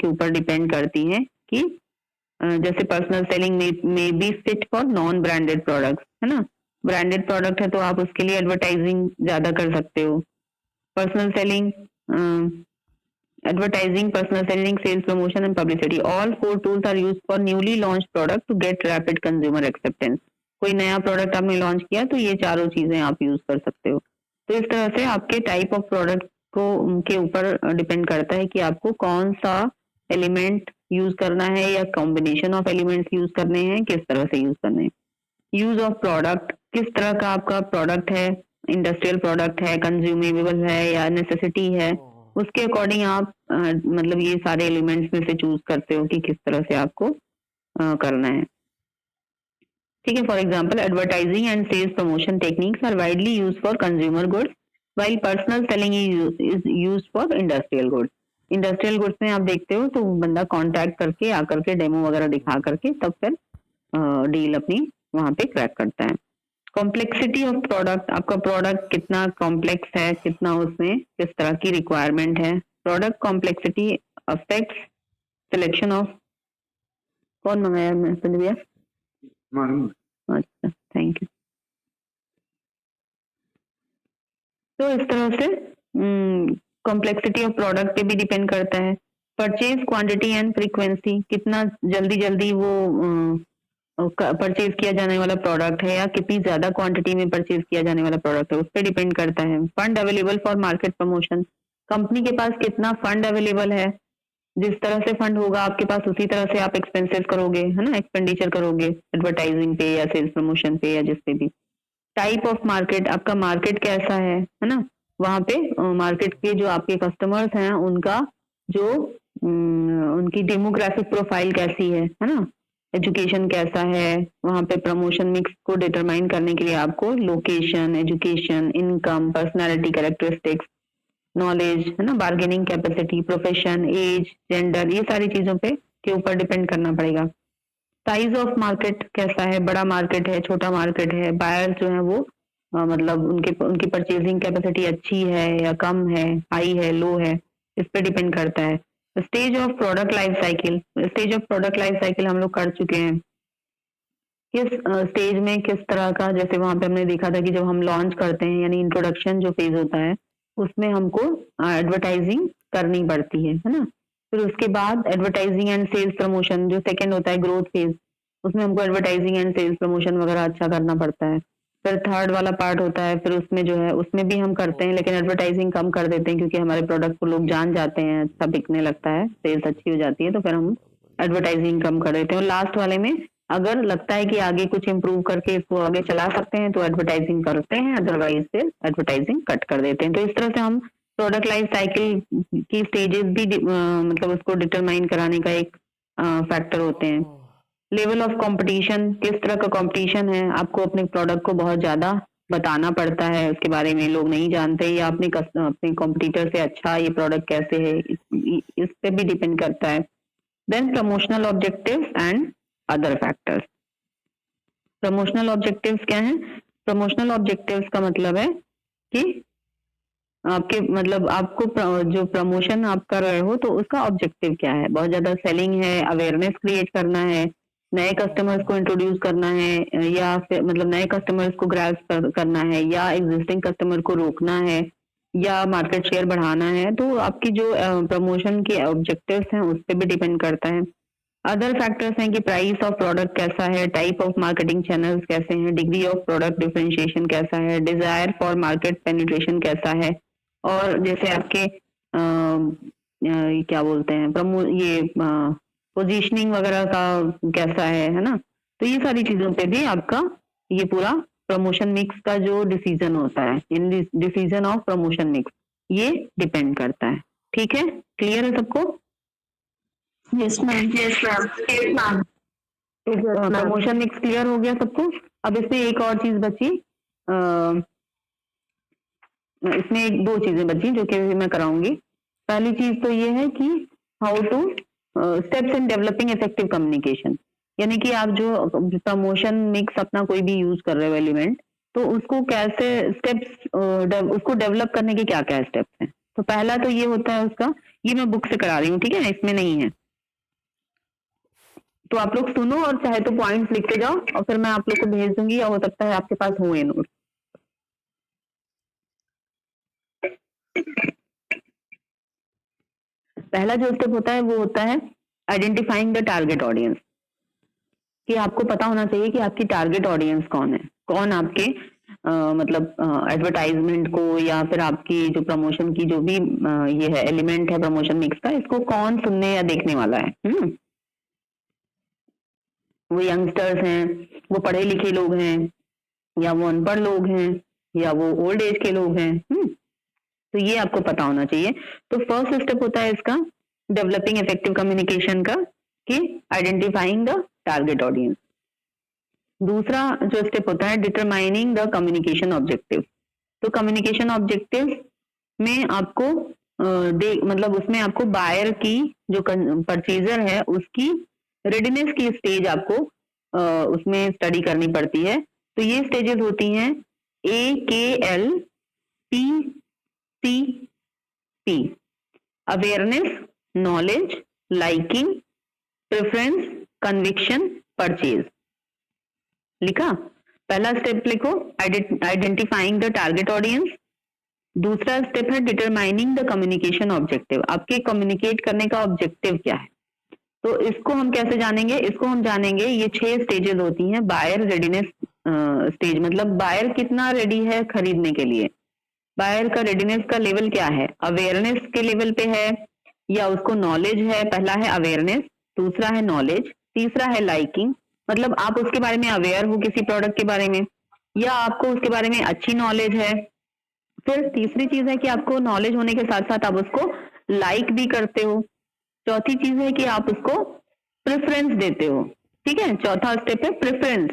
के ऊपर डिपेंड करती हैं कि जैसे पर्सनल सेलिंग में be fit for non branded products, है ना। ब्रांडेड प्रोडक्ट है तो आप उसके लिए एडवर्टाइजिंग ज्यादा कर सकते हो। Personal selling, advertising, personal selling, sales promotion and publicity, all four tools are used for newly launched product to get rapid consumer acceptance. कोई नया प्रोडक्ट आपने लॉन्च किया तो ये चारों चीजें आप यूज कर सकते हो। तो इस तरह से आपके टाइप ऑफ प्रोडक्ट को के ऊपर डिपेंड करता है कि आपको कौन सा एलिमेंट यूज करना है या कॉम्बिनेशन ऑफ एलिमेंट्स यूज करने हैं, किस तरह से यूज करने हैं। यूज ऑफ प्रोडक्ट, किस तरह का आपका प्रोडक्ट है, इंडस्ट्रियल प्रोडक्ट है, कंज्यूमेबल है या नेसेसिटी है, उसके अकॉर्डिंग आप मतलब ये सारे एलिमेंट्स में से चूज करते हो कि किस तरह से आपको करना है। ठीक है, for example advertising and sales promotion techniques are widely used for consumer goods while personal selling is used for industrial goods. Industrial goods में आप देखते हो तो बंदा कांटेक्ट करके आकर के डेमो वगैरह दिखा करके तब फिर डील अपनी वहां पे क्रैक करता है। कॉम्प्लेक्सिटी ऑफ प्रोडक्ट, आपका प्रोडक्ट कितना कॉम्प्लेक्स है, कितना उसमें किस तरह की रिक्वायरमेंट है। Product complexity affects selection of, कौन मंगाया मैं भैया? अच्छा, थैंक यू। तो इस तरह से कॉम्प्लेक्सिटी ऑफ प्रोडक्ट पे भी डिपेंड करता है। परचेज क्वांटिटी एंड फ्रीक्वेंसी, कितना जल्दी वो परचेज किया जाने वाला प्रोडक्ट है या कितनी ज्यादा क्वांटिटी में परचेज किया जाने वाला प्रोडक्ट है, उस पर डिपेंड करता है। Fund available for market promotion, company के पास कितना फंड अवेलेबल है, जिस तरह से फंड होगा आपके पास उसी तरह से आप एक्सपेंसेस करोगे, है ना, एक्सपेंडिचर करोगे एडवर्टाइजिंग पे या सेल्स प्रमोशन पे या जिस पे भी। टाइप ऑफ मार्केट, आपका मार्केट कैसा है ना, वहां पे मार्केट के जो आपके कस्टमर्स हैं उनका जो उनकी डेमोग्राफिक प्रोफाइल कैसी है ना, एजुकेशन कैसा है, वहां पे प्रमोशन मिक्स को डिटरमाइन करने के लिए आपको location, education, income, personality characteristics, knowledge, है ना, bargaining capacity, profession, age, gender, ये सारी चीजों पे के ऊपर डिपेंड करना पड़ेगा। साइज ऑफ मार्केट कैसा है, बड़ा मार्केट है, छोटा मार्केट है, बायर्स जो है वो मतलब उनकी परचेजिंग कैपेसिटी अच्छी है या कम है, हाई है, लो है, इस पे डिपेंड करता है। Stage of product life cycle, stage of product life cycle हम लोग कर चुके हैं। किस स्टेज में किस तरह का, जैसे वहां पे हमने देखा था कि जब हम लॉन्च करते हैं यानी इंट्रोडक्शन जो फेज होता है उसमें हमको एडवर्टाइजिंग करनी पड़ती है ना। फिर उसके बाद एडवर्टाइजिंग एंड सेल्स प्रमोशन जो सेकंड होता है ग्रोथ फेज, उसमें हमको एडवर्टाइजिंग एंड सेल्स प्रमोशन वगैरह अच्छा करना पड़ता है। फिर थर्ड वाला पार्ट होता है, फिर उसमें जो है उसमें भी हम करते हैं लेकिन एडवर्टाइजिंग कम कर देते हैं क्योंकि हमारे प्रोडक्ट को लोग जान जाते हैं, अच्छा बिकने लगता है, सेल्स अच्छी हो जाती है, तो फिर हम एडवर्टाइजिंग कम कर देते हैं। और लास्ट वाले में अगर लगता है कि आगे कुछ इम्प्रूव करके इसको आगे चला सकते हैं तो एडवर्टाइजिंग करते हैं, अदरवाइज फिर एडवर्टाइजिंग कट कर देते हैं। तो इस तरह से हम प्रोडक्ट लाइफ साइकिल की स्टेजेस भी मतलब उसको डिटरमाइन कराने का एक फैक्टर होते हैं। लेवल ऑफ कंपटीशन, किस तरह का कंपटीशन है, आपको अपने प्रोडक्ट को बहुत ज्यादा बताना पड़ता है, उसके बारे में लोग नहीं जानते, या अपने कॉम्पिटिटर से अच्छा ये प्रोडक्ट कैसे है, इस पे भी डिपेंड करता है। Then promotional objectives and other factors. Promotional objectives क्या हैं? प्रमोशनल ऑब्जेक्टिव्स का मतलब है कि आपके मतलब आपको जो प्रमोशन आप कर रहे हो तो उसका ऑब्जेक्टिव क्या है। बहुत ज्यादा सेलिंग है, अवेयरनेस क्रिएट करना है, नए कस्टमर्स को इंट्रोड्यूस करना है, या फिर मतलब नए कस्टमर्स को ग्रैब करना है, या एग्जिस्टिंग कस्टमर को रोकना है, या मार्केट शेयर बढ़ाना है। तो आपकी जो प्रमोशन के ऑब्जेक्टिव्स हैं उस पर भी डिपेंड करता है। अदर फैक्टर्स हैं कि प्राइस ऑफ प्रोडक्ट कैसा है, टाइप ऑफ मार्केटिंग चैनल्स कैसे हैं, डिग्री ऑफ प्रोडक्ट डिफरेंशिएशन कैसा है, डिजायर फॉर मार्केट पेनिट्रेशन कैसा है, और जैसे आपके क्या बोलते हैं पोजीशनिंग वगैरह का कैसा है ना। तो ये सारी चीजों पे भी आपका ये पूरा प्रमोशन मिक्स का जो डिसीजन होता है, in decision of promotion mix, ये डिपेंड करता है। ठीक है, क्लियर है सबको? Yes ma'am. Yes ma'am. Promotion mix clear हो गया सबको। अब इसमें एक और चीज बची, इसमें दो चीजें बची जो कि मैं कराऊंगी। पहली चीज तो ये है कि how two steps in developing effective communication, यानी कि आप जो प्रमोशन मिक्स अपना कोई भी यूज कर रहे हो एलिमेंट, तो उसको कैसे स्टेप्स, उसको डेवलप करने के क्या क्या स्टेप्स हैं। तो पहला तो ये होता है उसका, ये मैं बुक से करा रही हूँ, ठीक है, इसमें नहीं है, तो आप लोग सुनो और चाहे तो पॉइंट्स लिखते जाओ और फिर मैं आप लोग को भेज दूंगी, या हो सकता है आपके पास हो ये नोट। पहला जो स्टेप होता है वो होता है आइडेंटिफाइंग द टारगेट ऑडियंस, कि आपको पता होना चाहिए कि आपकी टारगेट ऑडियंस कौन है, कौन आपके मतलब एडवर्टाइजमेंट को या फिर आपकी जो प्रमोशन की जो भी ये है एलिमेंट है प्रमोशन मिक्स का, इसको कौन सुनने या देखने वाला है। वो यंगस्टर्स हैं, वो पढ़े लिखे लोग हैं, या वो अनपढ़ लोग हैं, या वो ओल्ड एज के लोग हैं। तो ये आपको पता होना चाहिए। तो फर्स्ट स्टेप होता है इसका डेवलपिंग इफेक्टिव कम्युनिकेशन का, कि आइडेंटिफाइंग द टारगेट ऑडियंस। दूसरा जो स्टेप होता है डिटरमाइनिंग द कम्युनिकेशन ऑब्जेक्टिव। तो कम्युनिकेशन ऑब्जेक्टिव में आपको मतलब उसमें आपको बायर की जो परचेजर है उसकी रेडीनेस की स्टेज आपको उसमें स्टडी करनी पड़ती है। तो ये स्टेजेस होती हैं AKL PCP, awareness, knowledge, liking, preference, conviction, purchase. लिखा? पहला स्टेप लिखो आइडेंटिफाइंग द टारगेट ऑडियंस। दूसरा स्टेप है डिटरमाइनिंग द कम्युनिकेशन ऑब्जेक्टिव, आपके कम्युनिकेट करने का ऑब्जेक्टिव क्या है। तो इसको हम कैसे जानेंगे? इसको हम जानेंगे, ये 6 स्टेजेस होती हैं। बायर रेडीनेस स्टेज, मतलब बायर कितना रेडी है खरीदने के लिए, बायर का रेडीनेस का लेवल क्या है, अवेयरनेस के लेवल पे है या उसको नॉलेज है। पहला है अवेयरनेस, दूसरा है नॉलेज, तीसरा है लाइकिंग, मतलब आप उसके बारे में अवेयर हो किसी प्रोडक्ट के बारे में या आपको उसके बारे में अच्छी नॉलेज है। फिर तीसरी चीज है कि आपको नॉलेज होने के साथ साथ आप उसको लाइक भी करते हो। चौथी चीज है कि आप उसको प्रेफरेंस देते हो। ठीक है, चौथा स्टेप है प्रेफरेंस।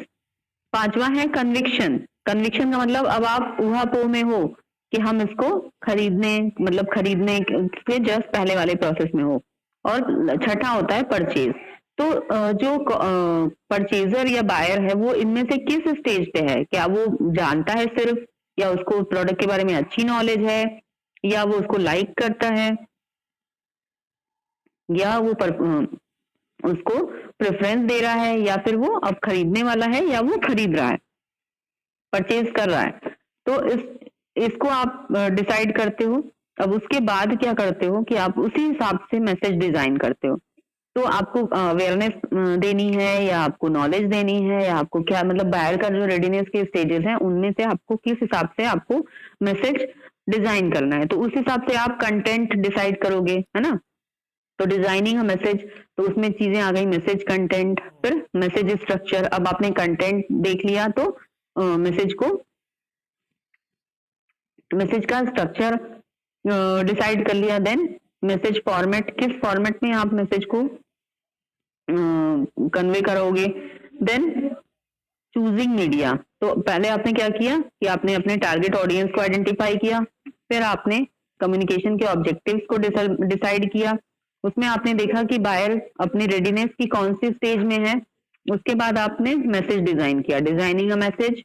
पांचवा है कन्विक्शन। कन्विक्शन का मतलब अब आप ऊहापोह में हो कि हम इसको खरीदने, मतलब खरीदने के जस्ट पहले वाले प्रोसेस में हो। और छठा होता है परचेज। तो जो परचेजर या बायर है वो इनमें से किस स्टेज पे है, क्या वो जानता है सिर्फ, या उसको प्रोडक्ट के बारे में अच्छी नॉलेज है, या वो उसको लाइक करता है, या वो उसको प्रेफरेंस दे रहा है, या फिर वो अब खरीदने वाला है या वो खरीद रहा है, परचेज कर रहा है। तो इसको आप डिसाइड करते हो। अब उसके बाद क्या करते हो कि आप उसी हिसाब से मैसेज डिजाइन करते हो। तो आपको अवेयरनेस देनी है या आपको नॉलेज देनी है या आपको क्या, मतलब बायर का जो रेडीनेस के स्टेजेस हैं उनमें से आपको किस हिसाब से आपको मैसेज डिजाइन करना है। तो उस हिसाब से आप कंटेंट डिसाइड करोगे, है ना। तो डिजाइनिंग मैसेज, तो उसमें चीजें आ गई, मैसेज, कंटेंट, फिर मैसेज स्ट्रक्चर। अब आपने कंटेंट देख लिया तो मैसेज का स्ट्रक्चर डिसाइड कर लिया। देन मैसेज फॉर्मेट, किस फॉर्मेट में आप मैसेज को कन्वे करोगे। देन चूजिंग मीडिया, तो पहले आपने क्या किया कि आपने अपने टारगेट ऑडियंस को आइडेंटिफाई किया, फिर आपने कम्युनिकेशन के ऑब्जेक्टिव्स को डिसाइड किया। उसमें आपने देखा कि बायर अपनी रेडीनेस की कौन सी स्टेज में है। उसके बाद आपने मैसेज डिजाइन किया, डिजाइनिंग अ मैसेज,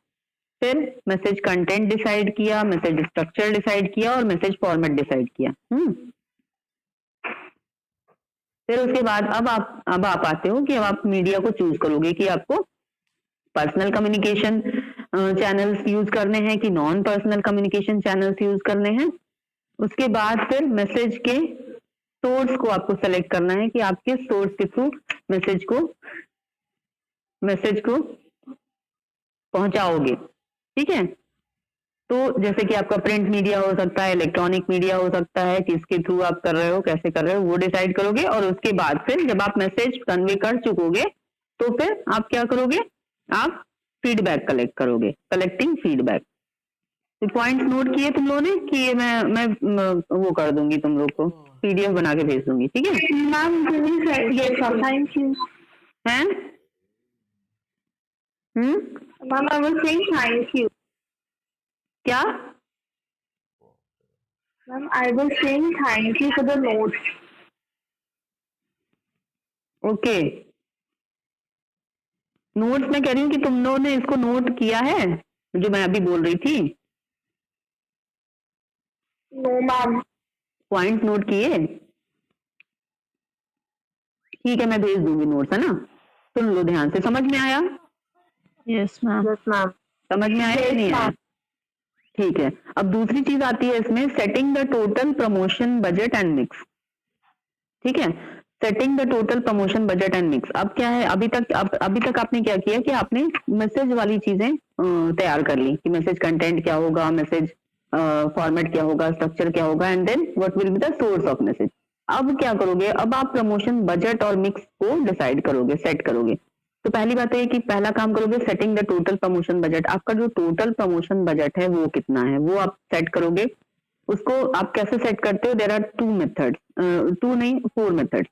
फिर मैसेज कंटेंट डिसाइड किया, मैसेज स्ट्रक्चर डिसाइड किया और मैसेज फॉर्मेट डिसाइड किया। फिर उसके बाद अब आप आते हो कि अब आप मीडिया को चूज करोगे कि आपको पर्सनल कम्युनिकेशन चैनल्स यूज करने हैं कि non personal communication channels use करने हैं। उसके बाद फिर मैसेज के सोर्स को आपको सेलेक्ट करना है कि आप किस सोर्स के थ्रू मैसेज को पहुंचाओगे, ठीक है। तो जैसे कि आपका प्रिंट मीडिया हो सकता है, इलेक्ट्रॉनिक मीडिया हो सकता है, किसके थ्रू आप कर रहे हो, कैसे कर रहे हो, वो डिसाइड करोगे। और उसके बाद फिर जब आप मैसेज कन्वे कर चुकोगे तो फिर आप क्या करोगे, आप फीडबैक कलेक्ट करोगे, कलेक्टिंग फीडबैक। तो पॉइंट्स नोट किए तुम लोगों ने कि ये मैं वो कर दूंगी, तुम लोग को पीडीएफ बना के भेज दूंगी, ठीक है मैम थैंक यू हैं? Ma'am I was saying thank you क्या? Ma'am I was saying thank you for the notes okay, notes में कह रही हूँ कि तुम लोगों ने इसको नोट किया है जो मैं अभी बोल रही थी? नो मैम पॉइंट नोट किए? ठीक है, मैं भेज दूंगी नोट्स, है ना। सुन लो ध्यान से, समझ में आया? यस मैम समझ में आया कि नहीं आया? ठीक है। अब दूसरी चीज आती है इसमें, setting the total promotion budget and mix, ठीक है। Setting the total promotion budget and mix. अब क्या है, अभी तक आपने क्या किया कि आपने मैसेज वाली चीजें तैयार कर ली कि मैसेज कंटेंट क्या होगा, मैसेज फॉर्मेट क्या होगा, स्ट्रक्चर क्या होगा, and then what will be the source of message. अब क्या करोगे, अब आप प्रमोशन बजट और मिक्स को डिसाइड करोगे, सेट करोगे। तो पहली बात है कि पहला काम करोगे setting the total promotion budget. आपका जो टोटल प्रमोशन बजट है वो कितना है वो आप सेट करोगे। उसको आप कैसे सेट करते हो, देयर आर 2 मेथड्स, 2 नहीं 4 methods.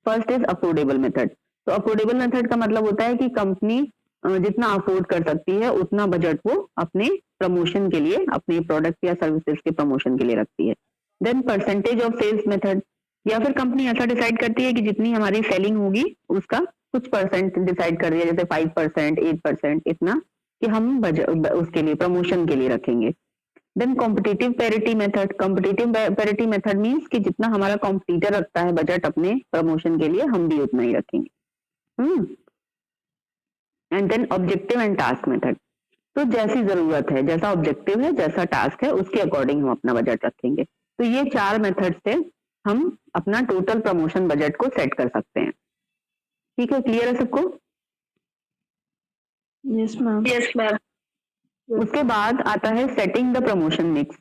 First is affordable method. तो अफोर्डेबल मेथड का मतलब होता है कि कंपनी जितना अफोर्ड कर सकती है उतना बजट वो अपने प्रमोशन के लिए, अपने प्रोडक्ट या सर्विसेज के प्रमोशन के लिए रखती है। Then percentage of sales method, या फिर कंपनी ऐसा डिसाइड करती है कि जितनी हमारी सेलिंग होगी उसका कुछ परसेंट डिसाइड कर दिया, जैसे 5%, 8%, इतना कि हम बजट उसके लिए, प्रमोशन के लिए रखेंगे। Then competitive parity method. Competitive parity method means कि जितना हमारा कॉम्पिटिटर रखता है बजट अपने प्रमोशन के लिए, हम भी उतना ही रखेंगे। And then objective and task method. तो जैसी जरूरत है, जैसा ऑब्जेक्टिव है, जैसा टास्क है, उसके अकॉर्डिंग हम अपना बजट रखेंगे। तो ये 4 मेथड से हम अपना टोटल प्रमोशन बजट को सेट कर सकते हैं। ठीक है, क्लियर है सबको? यस मैम उसके बाद आता है सेटिंग द प्रमोशन मिक्स।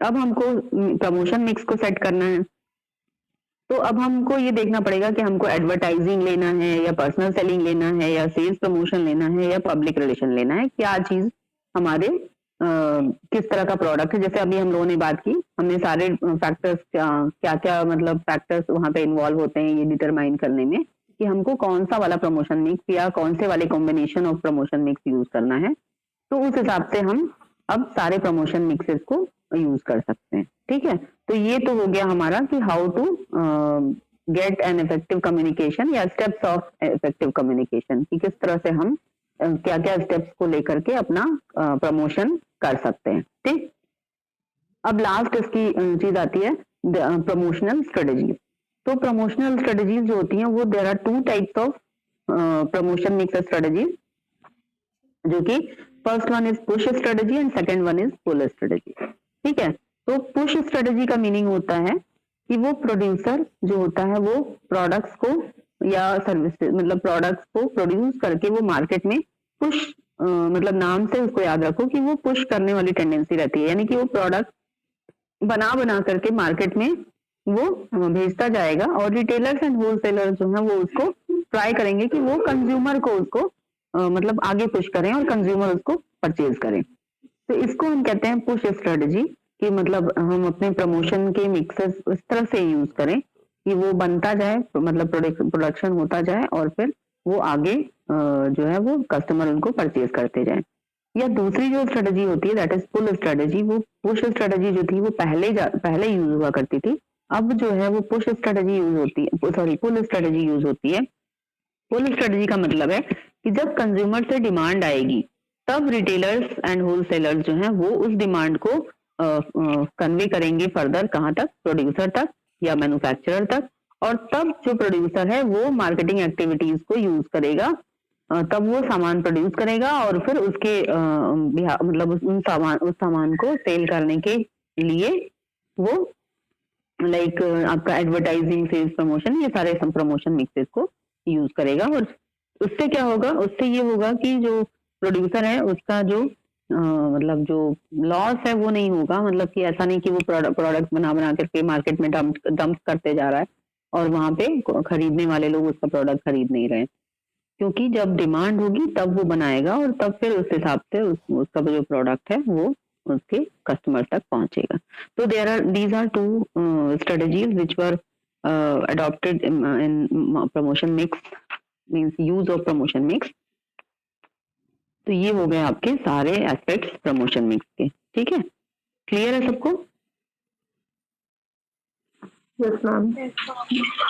अब हमको प्रमोशन मिक्स को सेट करना है। तो अब हमको ये देखना पड़ेगा कि हमको एडवर्टाइजिंग लेना है या पर्सनल सेलिंग लेना है या सेल्स प्रमोशन लेना है या पब्लिक रिलेशन लेना है, क्या चीज हमारे किस तरह का प्रोडक्ट है। जैसे अभी हम लोगों ने बात की, हमने सारे फैक्टर्स क्या क्या मतलब फैक्टर्स वहां पे इन्वॉल्व होते हैं ये डिटरमाइन करने में कि हमको कौन सा वाला प्रमोशन मिक्स या कौन से वाले combination of promotion mix use करना है। तो उस हिसाब से हम अब सारे प्रमोशन मिक्सेस को यूज कर सकते हैं। ठीक है, तो ये तो हो गया हमारा कि how to get an effective communication या स्टेप्स ऑफ इफेक्टिव कम्युनिकेशन, कि किस तरह से हम क्या क्या स्टेप्स को लेकर के अपना प्रमोशन कर सकते हैं। ठीक, अब लास्ट इसकी चीज आती है प्रमोशनल स्ट्रेटेजीज। तो प्रमोशनल स्ट्रेटेजीज जो होती हैं वो there are 2 types of promotion mix strategies, जो कि first one is push strategy and second one is pull strategy. ठीक है, तो पुश स्ट्रेटेजी का मीनिंग होता है कि वो प्रोड्यूसर जो होता है वो प्रोडक्ट्स को या सर्विसेज मतलब प्रोडक्ट्स को प्रोड्यूस करके वो मार्केट में पुश, मतलब नाम से उसको याद रखो कि वो पुश करने वाली टेंडेंसी रहती है, यानी कि वो प्रोडक्ट बना करके मार्केट में वो भेजता जाएगा और रिटेलर्स एंड होलसेलर जो है वो उसको ट्राई करेंगे कि वो कंज्यूमर को उसको मतलब आगे पुश करें और कंज्यूमर उसको परचेज करें। तो इसको हम कहते हैं पुश स्ट्रेटजी, कि मतलब हम अपने प्रमोशन के मिक्सेस इस तरह से यूज करें कि वो बनता जाए, मतलब प्रोडक्शन होता जाए और फिर वो आगे जो है वो कस्टमर उनको परचेज करते जाए। या दूसरी जो स्ट्रेटजी होती है दैट इज पुल स्ट्रेटजी। वो पुश स्ट्रेटजी जो थी वो पहले यूज हुआ करती थी, अब जो है वो पुश स्ट्रेटजी यूज होती है, सॉरी पुल स्ट्रेटजी यूज होती है। पुल स्ट्रेटजी का मतलब है कि जब कंज्यूमर से डिमांड आएगी तब रिटेलर्स एंड होलसेलर्स जो हैं वो उस डिमांड को कन्वे करेंगे फर्दर, कहाँ तक, प्रोड्यूसर तक या मैन्युफैक्चरर तक, और तब जो प्रोड्यूसर है वो मार्केटिंग एक्टिविटीज को यूज करेगा, तब वो सामान प्रोड्यूस करेगा और फिर उसके मतलब उस सामान को सेल करने के लिए वो लाइक आपका एडवर्टाइजिंग, सेल्स प्रमोशन, ये सारे प्रमोशन मिक्सेस को यूज करेगा। और उससे क्या होगा, उससे ये होगा कि जो प्रोड्यूसर है उसका जो मतलब जो लॉस है वो नहीं होगा। मतलब कि ऐसा नहीं कि वो प्रोडक्ट बना बना करके मार्केट में डंप करते जा रहा है और वहां पे खरीदने वाले लोग उसका प्रोडक्ट खरीद नहीं रहे, क्योंकि जब डिमांड होगी तब वो बनाएगा और तब फिर उस हिसाब से उसका जो प्रोडक्ट है वो उसके कस्टमर तक पहुंचेगा। तो these are two strategies which were adopted in promotion mix, means use of promotion mix। तो ये हो गए आपके सारे एस्पेक्ट्स प्रमोशन मिक्स के, ठीक है? क्लियर है सबको? Yes ma'am.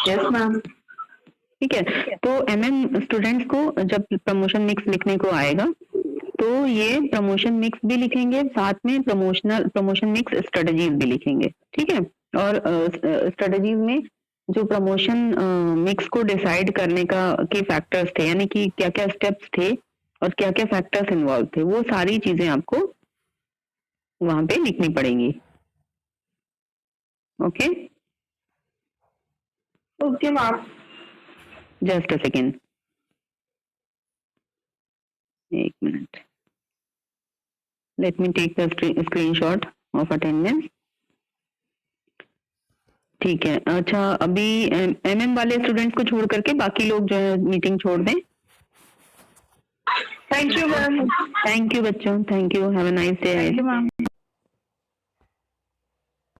Yes ma'am. ठीक है, तो एमएम स्टूडेंट्स को जब प्रमोशन मिक्स लिखने को आएगा तो ये प्रमोशन मिक्स भी लिखेंगे, साथ में प्रमोशन मिक्स स्ट्रेटजीज भी लिखेंगे, ठीक है? और स्ट्रेटजीज में जो प्रमोशन मिक्स को डिसाइड करने के फैक्टर्स थे, यानी कि क्या क्या स्टेप्स थे और क्या क्या फैक्टर्स इन्वॉल्व थे, वो सारी चीजें आपको वहां पे लिखनी पड़ेंगी। Okay okay ma'am. Just a second, एक minute, let me take the screenshot of attendance. ठीक है, अच्छा अभी एमएम वाले स्टूडेंट्स को छोड़ करके बाकी लोग जो है मीटिंग छोड़ दें। Thank you ma'am. Thank you बच्चों, thank you, have a nice day. Thank you ma'am.